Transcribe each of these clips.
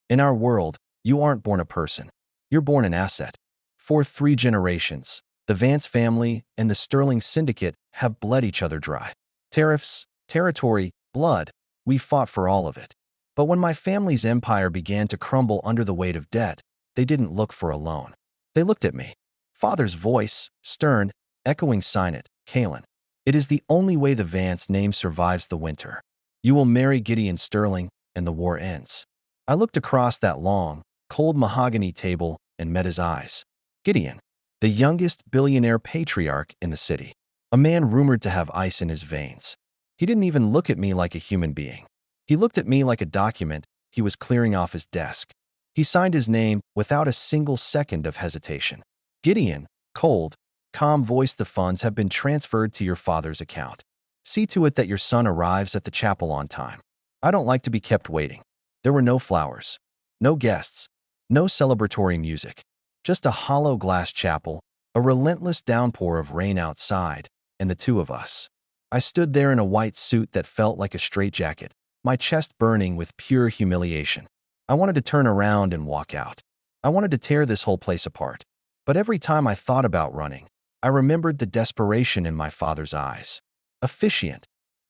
In our world, you aren't born a person. You're born an asset. For 3 generations, the Vance family and the Sterling Syndicate have bled each other dry. Tariffs, territory, blood, we fought for all of it. But when my family's empire began to crumble under the weight of debt, they didn't look for a loan. They looked at me. Father's voice, stern, echoing, "Sign it, Kalen. It is the only way the Vance name survives the winter. You will marry Gideon Sterling, and the war ends." I looked across that long, cold mahogany table and met his eyes. Gideon, the youngest billionaire patriarch in the city. A man rumored to have ice in his veins. He didn't even look at me like a human being. He looked at me like a document he was clearing off his desk. He signed his name without a single second of hesitation. "Gideon," cold, calm voice, "the funds have been transferred to your father's account. See to it that your son arrives at the chapel on time. I don't like to be kept waiting." There were no flowers, no guests, no celebratory music, just a hollow glass chapel, a relentless downpour of rain outside, and the two of us. I stood there in a white suit that felt like a straitjacket, my chest burning with pure humiliation. I wanted to turn around and walk out. I wanted to tear this whole place apart. But every time I thought about running, I remembered the desperation in my father's eyes. "Officiant.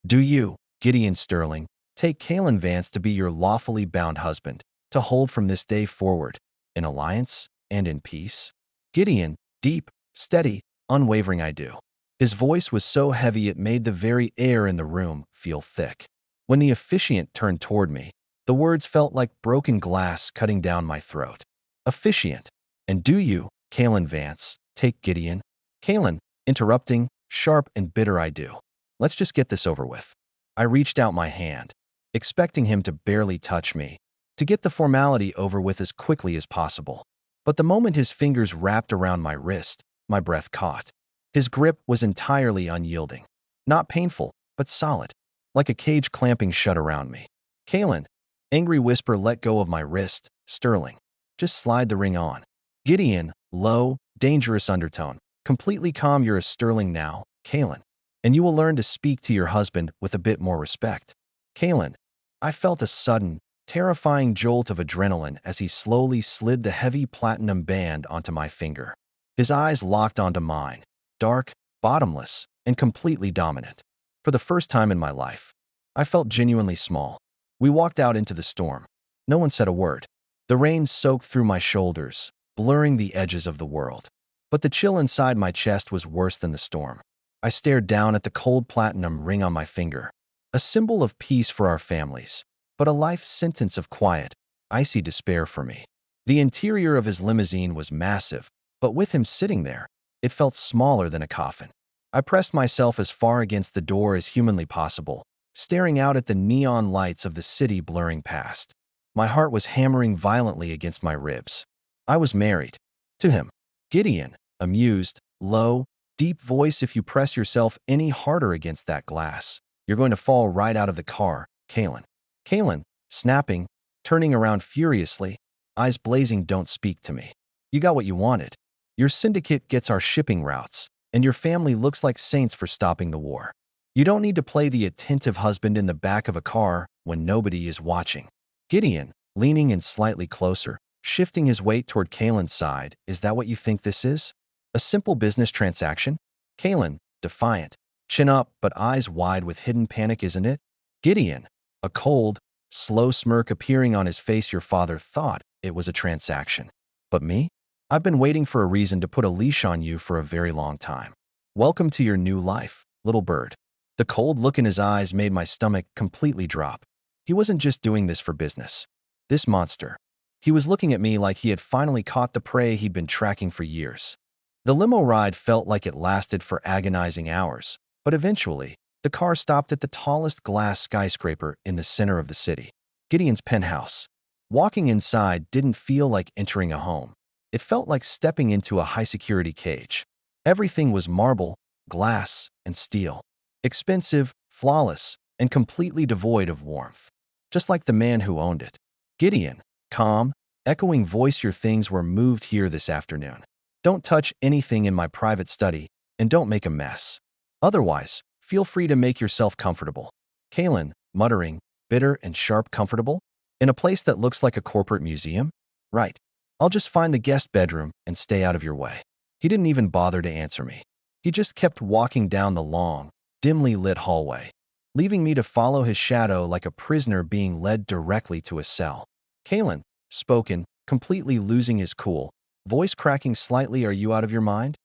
Do you, Gideon Sterling, take Kalen Vance to be your lawfully bound husband, to hold from this day forward, in alliance and in peace?" Gideon, deep, steady, unwavering, "I do." His voice was so heavy it made the very air in the room feel thick. When the officiant turned toward me, the words felt like broken glass cutting down my throat. "Officiant. And do you, Kalen Vance, take Gideon?" Kalen, interrupting, sharp and bitter, "I do. Let's just get this over with." I reached out my hand, expecting him to barely touch me, to get the formality over with as quickly as possible. But the moment his fingers wrapped around my wrist, my breath caught. His grip was entirely unyielding. Not painful, but solid, like a cage clamping shut around me. "Kalen," angry whisper, "let go of my wrist, Sterling. Just slide the ring on." Gideon, low, dangerous undertone, completely calm, "You're a Sterling now, Kalen, and you will learn to speak to your husband with a bit more respect." "Kalen." I felt a sudden, terrifying jolt of adrenaline as he slowly slid the heavy platinum band onto my finger. His eyes locked onto mine, dark, bottomless, and completely dominant. For the first time in my life, I felt genuinely small. We walked out into the storm. No one said a word. The rain soaked through my shoulders, blurring the edges of the world. But the chill inside my chest was worse than the storm. I stared down at the cold platinum ring on my finger, a symbol of peace for our families, but a life sentence of quiet, icy despair for me. The interior of his limousine was massive, but with him sitting there, it felt smaller than a coffin. I pressed myself as far against the door as humanly possible, staring out at the neon lights of the city blurring past. My heart was hammering violently against my ribs. I was married. To him. Gideon, amused, low, deep voice, "If you press yourself any harder against that glass, you're going to fall right out of the car, Kalen." Kalen, snapping, turning around furiously, eyes blazing, "Don't speak to me. You got what you wanted. Your syndicate gets our shipping routes, and your family looks like saints for stopping the war. You don't need to play the attentive husband in the back of a car when nobody is watching." Gideon, leaning in slightly closer, shifting his weight toward Kalen's side, "Is that what you think this is? A simple business transaction?" Kalen, defiant, chin up but eyes wide with hidden panic, "Isn't it?" Gideon, a cold, slow smirk appearing on his face, "Your father thought it was a transaction. But me? I've been waiting for a reason to put a leash on you for a very long time. Welcome to your new life, little bird." The cold look in his eyes made my stomach completely drop. He wasn't just doing this for business. This monster. He was looking at me like he had finally caught the prey he'd been tracking for years. The limo ride felt like it lasted for agonizing hours, but eventually, the car stopped at the tallest glass skyscraper in the center of the city, Gideon's penthouse. Walking inside didn't feel like entering a home. It felt like stepping into a high-security cage. Everything was marble, glass, and steel. Expensive, flawless, and completely devoid of warmth. Just like the man who owned it. Gideon, calm, echoing voice, "Your things were moved here this afternoon. Don't touch anything in my private study, and don't make a mess. Otherwise, feel free to make yourself comfortable." Kalen, muttering, bitter and sharp, "Comfortable? In a place that looks like a corporate museum? Right. I'll just find the guest bedroom and stay out of your way. He didn't even bother to answer me. He just kept walking down the long, dimly lit hallway, leaving me to follow his shadow like a prisoner being led directly to a cell. Kalen, spoken, completely losing his cool, voice cracking slightly, "Are you out of your mind?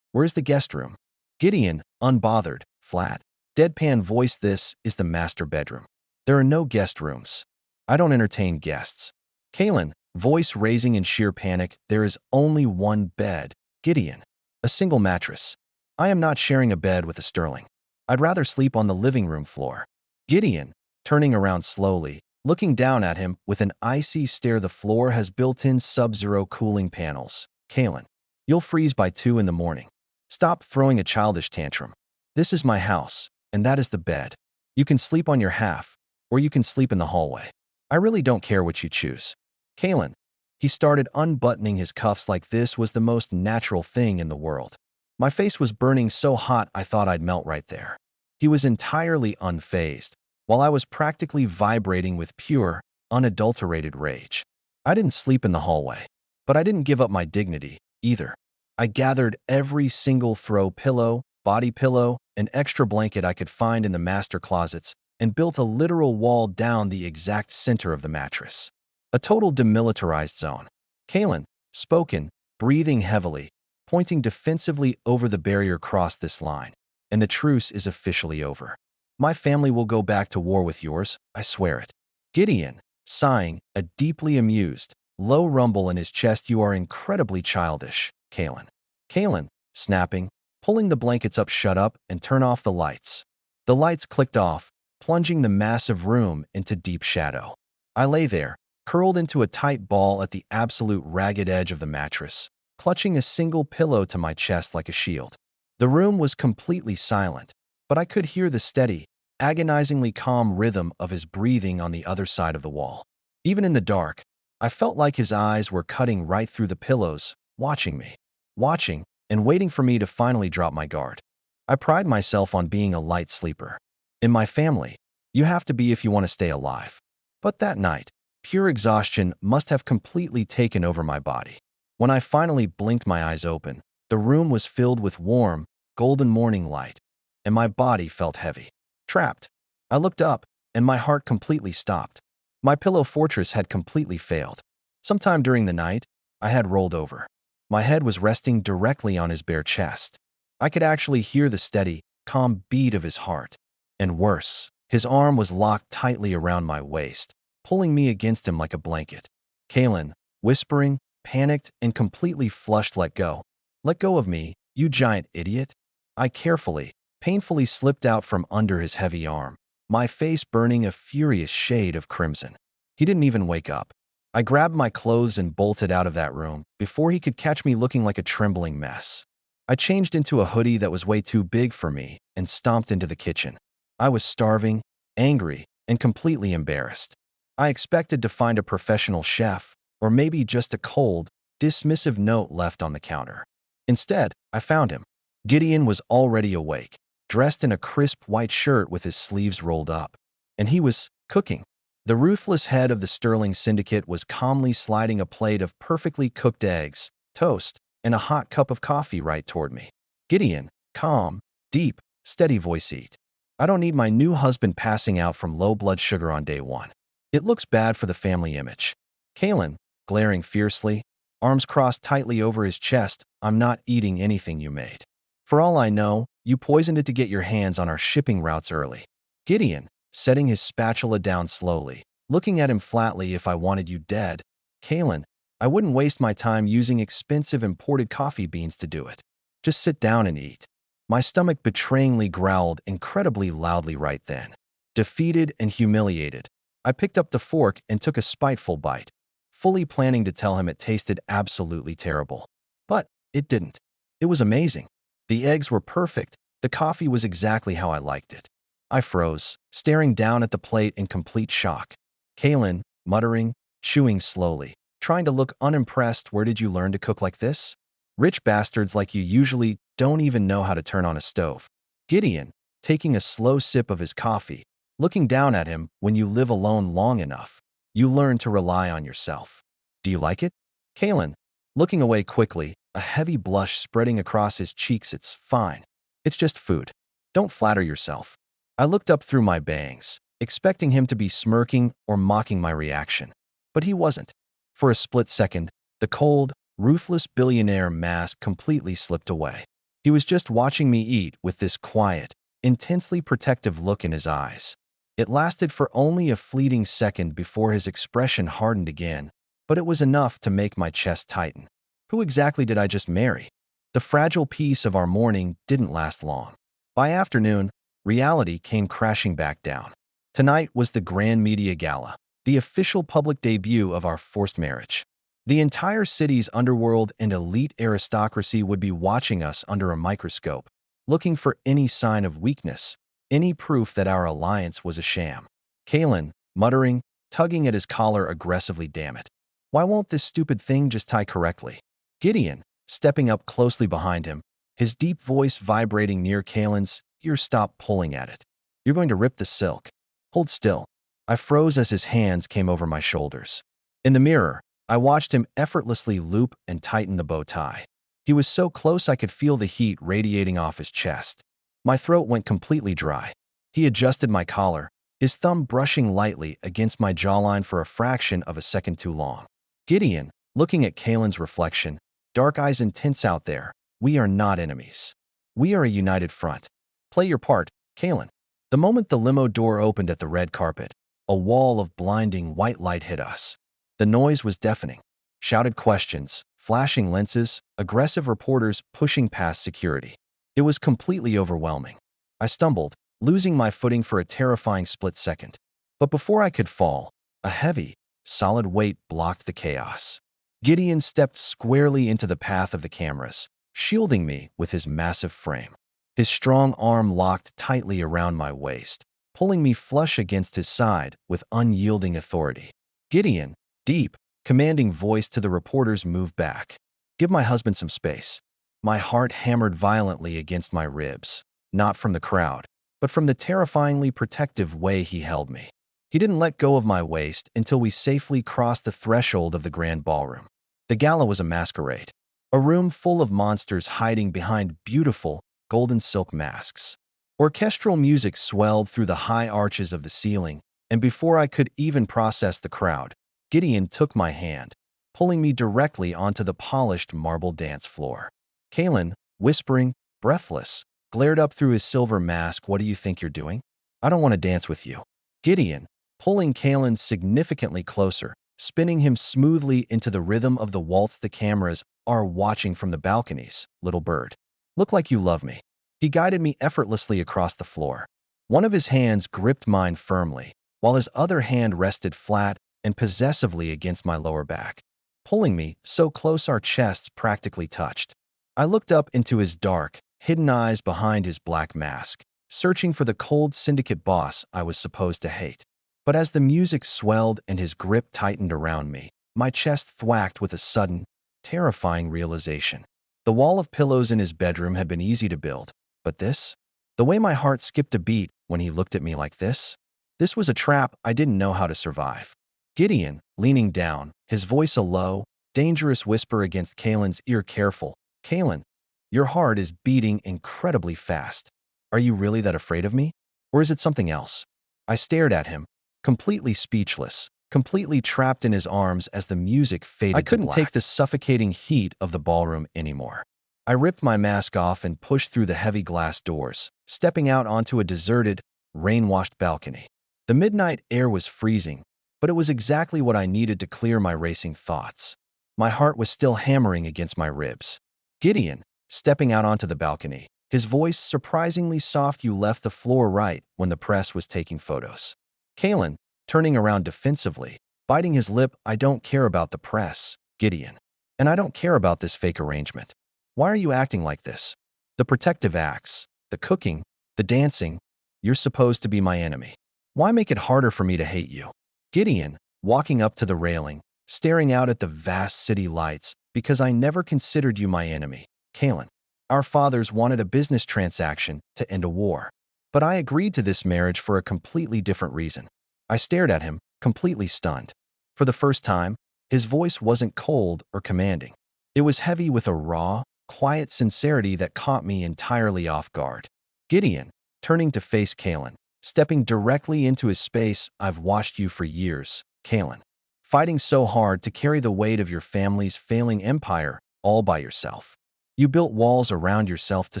Where's the guest room?" Gideon, unbothered, flat, deadpan voice, "This is the master bedroom. There are no guest rooms. I don't entertain guests." Kalen, voice raising in sheer panic, "There is only one bed." Gideon, a single mattress. "I am not sharing a bed with a Sterling. I'd rather sleep on the living room floor." Gideon, turning around slowly, looking down at him with an icy stare. "The floor has built-in sub-zero cooling panels. Kalen, you'll freeze by 2 in the morning. Stop throwing a childish tantrum. This is my house, and that is the bed. You can sleep on your half, or you can sleep in the hallway. I really don't care what you choose." Kalen, he started unbuttoning his cuffs like this was the most natural thing in the world. My face was burning so hot I thought I'd melt right there. He was entirely unfazed, while I was practically vibrating with pure, unadulterated rage. I didn't sleep in the hallway, but I didn't give up my dignity, either. I gathered every single throw pillow, body pillow, and extra blanket I could find in the master closets and built a literal wall down the exact center of the mattress. A total demilitarized zone. Kalen, spoken, breathing heavily, pointing defensively over the barrier. "Cross this line, and the truce is officially over. My family will go back to war with yours, I swear it." Gideon, sighing, a deeply amused, low rumble in his chest. "You are incredibly childish, Kalen." Kalen, snapping, pulling the blankets up. "Shut up and turn off the lights." The lights clicked off, plunging the massive room into deep shadow. I lay there, curled into a tight ball at the absolute ragged edge of the mattress, clutching a single pillow to my chest like a shield. The room was completely silent, but I could hear the steady, agonizingly calm rhythm of his breathing on the other side of the wall. Even in the dark, I felt like his eyes were cutting right through the pillows, watching me. Watching and waiting for me to finally drop my guard. I pride myself on being a light sleeper. In my family, you have to be if you want to stay alive. But that night, pure exhaustion must have completely taken over my body. When I finally blinked my eyes open, the room was filled with warm, golden morning light, and my body felt heavy. Trapped. I looked up, and my heart completely stopped. My pillow fortress had completely failed. Sometime during the night, I had rolled over. My head was resting directly on his bare chest. I could actually hear the steady, calm beat of his heart. And worse, his arm was locked tightly around my waist, pulling me against him like a blanket. Kalen, whispering, panicked, and completely flushed. "Let go. Let go of me, you giant idiot." I carefully, painfully slipped out from under his heavy arm, my face burning a furious shade of crimson. He didn't even wake up. I grabbed my clothes and bolted out of that room before he could catch me looking like a trembling mess. I changed into a hoodie that was way too big for me and stomped into the kitchen. I was starving, angry, and completely embarrassed. I expected to find a professional chef, or maybe just a cold, dismissive note left on the counter. Instead, I found him. Gideon was already awake, dressed in a crisp white shirt with his sleeves rolled up. And he was cooking. The ruthless head of the Sterling Syndicate was calmly sliding a plate of perfectly cooked eggs, toast, and a hot cup of coffee right toward me. Gideon, calm, deep, steady voice, "Eat. I don't need my new husband passing out from low blood sugar on day one. It looks bad for the family image." Kalen, glaring fiercely, arms crossed tightly over his chest, "I'm not eating anything you made. For all I know, you poisoned it to get your hands on our shipping routes early." Gideon, setting his spatula down slowly, looking at him flatly, "If I wanted you dead, Kalen, I wouldn't waste my time using expensive imported coffee beans to do it. Just sit down and eat." My stomach betrayingly growled incredibly loudly right then. Defeated and humiliated, I picked up the fork and took a spiteful bite, fully planning to tell him it tasted absolutely terrible. But it didn't. It was amazing. The eggs were perfect. The coffee was exactly how I liked it. I froze, staring down at the plate in complete shock. Kalen, muttering, chewing slowly, trying to look unimpressed. "Where did you learn to cook like this? Rich bastards like you usually don't even know how to turn on a stove." Gideon, taking a slow sip of his coffee, looking down at him. "When you live alone long enough, You learn to rely on yourself. Do you like it? Kalen, looking away quickly, a heavy blush spreading across his cheeks. It's fine. It's just food. Don't flatter yourself. I looked up through my bangs, expecting him to be smirking or mocking my reaction. But he wasn't. For a split second, the cold, ruthless billionaire mask completely slipped away. He was just watching me eat with this quiet, intensely protective look in his eyes. It lasted for only a fleeting second before his expression hardened again, but it was enough to make my chest tighten. Who exactly did I just marry? The fragile peace of our morning didn't last long. By afternoon, reality came crashing back down. Tonight was the grand media gala, the official public debut of our forced marriage. The entire city's underworld and elite aristocracy would be watching us under a microscope, looking for any sign of weakness, any proof that our alliance was a sham. Kalen, muttering, tugging at his collar aggressively. Damn it. Why won't this stupid thing just tie correctly? Gideon, stepping up closely behind him, his deep voice vibrating near Kalen's ear. Stop pulling at it. You're going to rip the silk. Hold still. I froze as his hands came over my shoulders. In the mirror, I watched him effortlessly loop and tighten the bow tie. He was so close I could feel the heat radiating off his chest. My throat went completely dry. He adjusted my collar, his thumb brushing lightly against my jawline for a fraction of a second too long. Gideon, looking at Kalen's reflection, dark eyes intense. Out there, we are not enemies. We are a united front. Play your part, Kalen. The moment the limo door opened at the red carpet, a wall of blinding white light hit us. The noise was deafening. Shouted questions, flashing lenses, aggressive reporters pushing past security. It was completely overwhelming. I stumbled, losing my footing for a terrifying split second. But before I could fall, a heavy, solid weight blocked the chaos. Gideon stepped squarely into the path of the cameras, shielding me with his massive frame. His strong arm locked tightly around my waist, pulling me flush against his side with unyielding authority. Gideon, deep, commanding voice to the reporters, moved back. Give my husband some space. My heart hammered violently against my ribs, not from the crowd, but from the terrifyingly protective way he held me. He didn't let go of my waist until we safely crossed the threshold of the grand ballroom. The gala was a masquerade, a room full of monsters hiding behind beautiful, golden silk masks. Orchestral music swelled through the high arches of the ceiling, and before I could even process the crowd, Gideon took my hand, pulling me directly onto the polished marble dance floor. Kalen, whispering, breathless, glared up through his silver mask. What do you think you're doing? I don't want to dance with you. Gideon, pulling Kalen significantly closer, spinning him smoothly into the rhythm of the waltz. The cameras are watching from the balconies. Little bird. Look like you love me. He guided me effortlessly across the floor. One of his hands gripped mine firmly, while his other hand rested flat and possessively against my lower back, pulling me so close our chests practically touched. I looked up into his dark, hidden eyes behind his black mask, searching for the cold syndicate boss I was supposed to hate. But as the music swelled and his grip tightened around me, my chest thwacked with a sudden, terrifying realization. The wall of pillows in his bedroom had been easy to build, but this? The way my heart skipped a beat when he looked at me like this? This was a trap I didn't know how to survive. Gideon, leaning down, his voice a low, dangerous whisper against Kalen's ear. Careful, Kalen. Your heart is beating incredibly fast. Are you really that afraid of me? Or is it something else? I stared at him, completely speechless, completely trapped in his arms as the music faded to black. I couldn't take the suffocating heat of the ballroom anymore. I ripped my mask off and pushed through the heavy glass doors, stepping out onto a deserted, rain-washed balcony. The midnight air was freezing, but it was exactly what I needed to clear my racing thoughts. My heart was still hammering against my ribs. Gideon, stepping out onto the balcony, his voice surprisingly soft. You left the floor right when the press was taking photos. Kalen, turning around defensively, biting his lip. I don't care about the press, Gideon. And I don't care about this fake arrangement. Why are you acting like this? The protective acts, the cooking, the dancing, you're supposed to be my enemy. Why make it harder for me to hate you? Gideon, walking up to the railing, staring out at the vast city lights. Because I never considered you my enemy, Kalen. Our fathers wanted a business transaction to end a war. But I agreed to this marriage for a completely different reason. I stared at him, completely stunned. For the first time, his voice wasn't cold or commanding. It was heavy with a raw, quiet sincerity that caught me entirely off guard. Gideon, turning to face Kalen, stepping directly into his space. I've watched you for years, Kalen. Fighting so hard to carry the weight of your family's failing empire all by yourself. You built walls around yourself to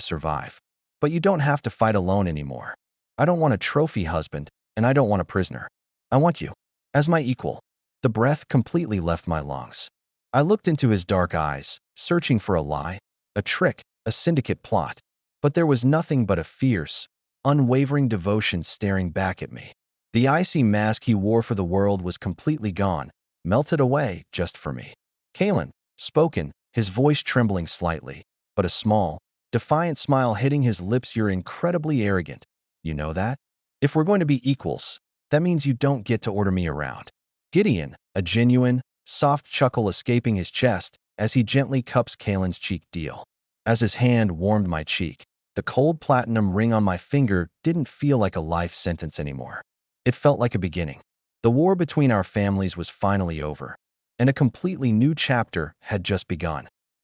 survive. But you don't have to fight alone anymore. I don't want a trophy husband, and I don't want a prisoner. I want you. As my equal. The breath completely left my lungs. I looked into his dark eyes, searching for a lie, a trick, a syndicate plot. But there was nothing but a fierce, unwavering devotion staring back at me. The icy mask he wore for the world was completely gone, melted away just for me. Kalen, spoken, his voice trembling slightly, but a small, defiant smile hitting his lips. You're incredibly arrogant. You know that? If we're going to be equals, that means you don't get to order me around. Gideon, a genuine, soft chuckle escaping his chest as he gently cups Kalen's cheek. Deal. As his hand warmed my cheek, the cold platinum ring on my finger didn't feel like a life sentence anymore. It felt like a beginning. The war between our families was finally over, and a completely new chapter had just begun.